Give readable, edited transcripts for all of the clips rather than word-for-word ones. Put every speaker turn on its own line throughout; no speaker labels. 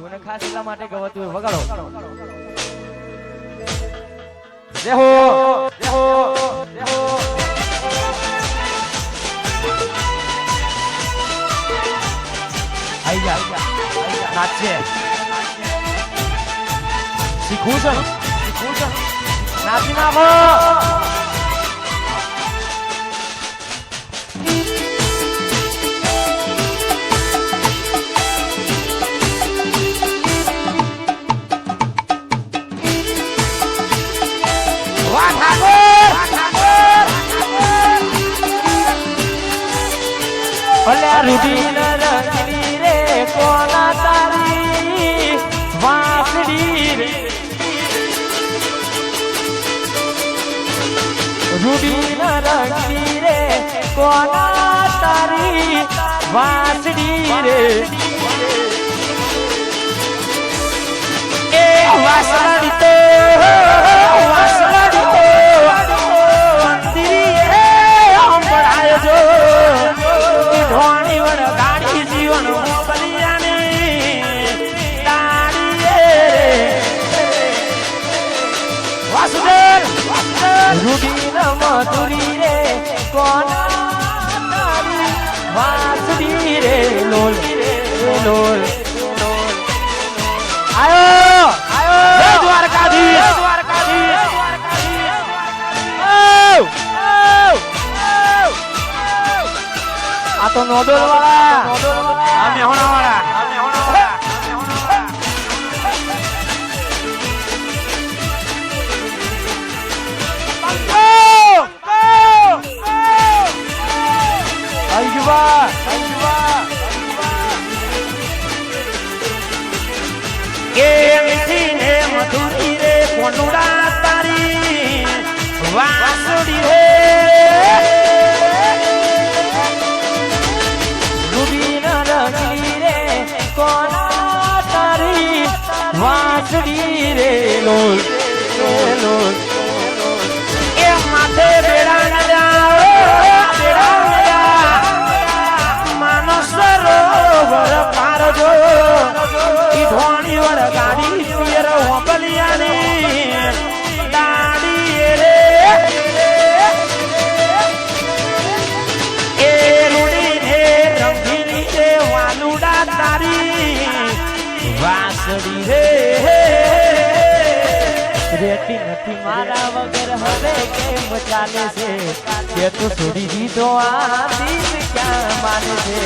અને ખાસ એટલા માટે ગવાતું હોય વગાડો જય હો જય હો જય હો આઈ જા નાચે શીખું છે નાચી નાખો રૂડી રંગની રે કોના તારી વાસડી રે રૂડી રંગની રે કોના તારી વાસડી રે એ વાસડી તો મંદિર રે અંબરાય જો ધોણી વડ ગાડી જીવન મોબલિયાની તારી વાસુદેવ રૂડી મધુરી રે કોના તારી વાસડી રે લોલ લોલ આયો આયો જય દ્વારકાધીશ આ તો નોડોલ વાળા આ મેહોણા વાળા કે મીઠી ને મધુરી રે કોનુડા તારી વાસુડી રે કોના તારી વાસડી રે લોલ લોલ એ માથે બેડા ન જાઓ માનસ સરોવર પાર જો ઈ ધોણી વડ ગાડી પિયર હોબલિયાની દાડી રે એ રૂડી ને રંગીની રે વાલુડા તારી વાસડી રે રેતી નથી મારા વગર હવે કેમ ચાલે છે કે તું છોડી દીધો આ દિલ ક્યાં માને છે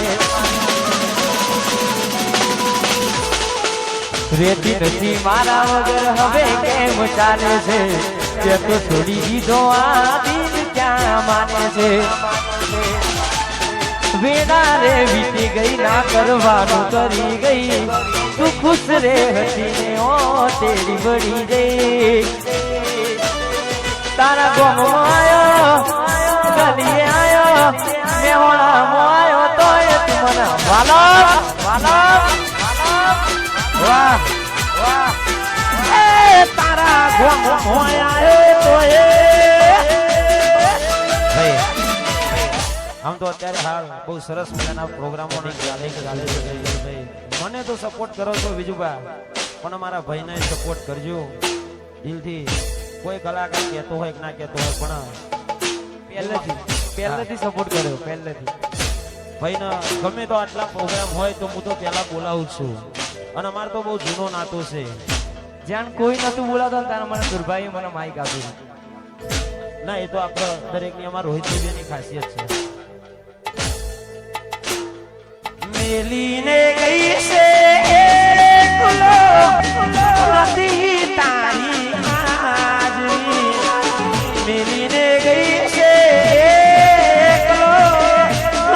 રેતી નથી મારા વગર હવે કેમ ચાલે છે કે તું છોડી દીધો આ દિલ ક્યાં માને છે વેડા રે વીતી ગઈ ના કરવાનું કરી ગઈ તું ખુશ રે હતી ને ઓ તેરી બળી ગઈ તારા ગોમમાં આયો ગલીએ આયો મેહોણામાં આયો તો એ તું મને વાલો વાલો વાહ વાહ એ તારા ગોમમાં આયો તો એ ભાઈ આમ તો અત્યારે હાલ બહુ સરસ મજાના પ્રોગ્રામો ચાલે છે ભાઈ મને તો સપોર્ટ કરો છો બીજુભાઈ પણ અમારા ભાઈને સપોર્ટ કરજો દિલથી કોઈ કલાકાર કહેતો હોય કે ના કહેતો હોય પણ પહેલેથી સપોર્ટ કર્યો પહેલેથી ભાઈને ગમે તો આટલા પ્રોગ્રામ હોય તો હું તો પહેલા બોલાવું છું અને અમારે તો બહુ જૂનો નાતો છે જ્યાં કોઈ નતું બોલાતો ત્યારે મને દુર્ભાઈ મને માઇક આપ્યું ના એ તો આપણે દરેકની અમારા રોહિત દેવીની ખાસિયત છે મેલીને ગઈ છે એકલો નથી તારી હાજરી મેલીને ગઈ છે એકલો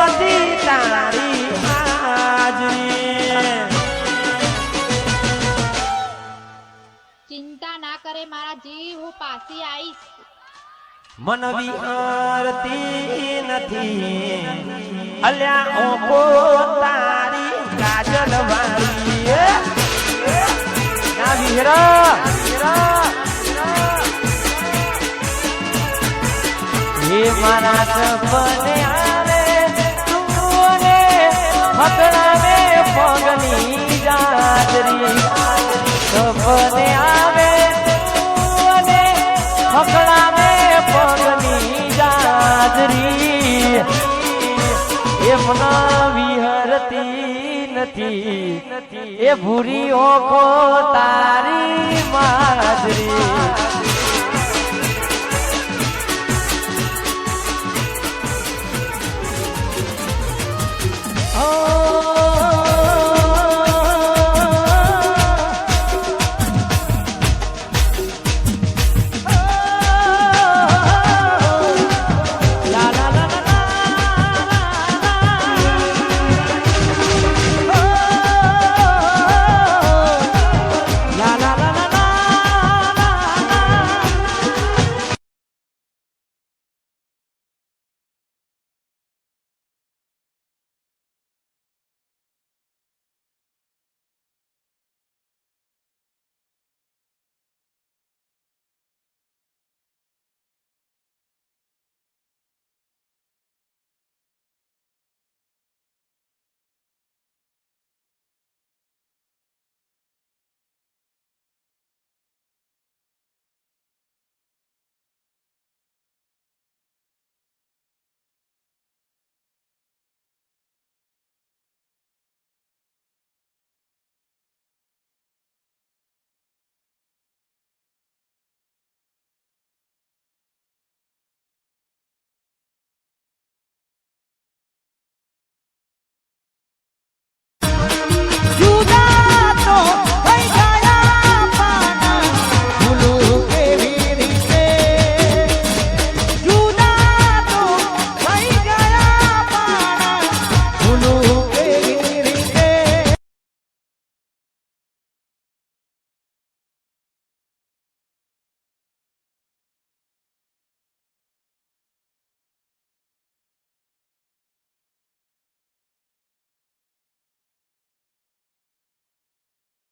નથી તારી હાજરી
ચિંતા ના કરે મારા જીવ હું પાછી આવીશ
મન વિહરતી નથી અલ્યા ઓકો તારી કાજલ વાળી ના વિહરા એ મારા સપને આવે તું ને હકડા મે પગની જાજરી નથી એ ભૂરી ઓખો તારી માજરી ઓ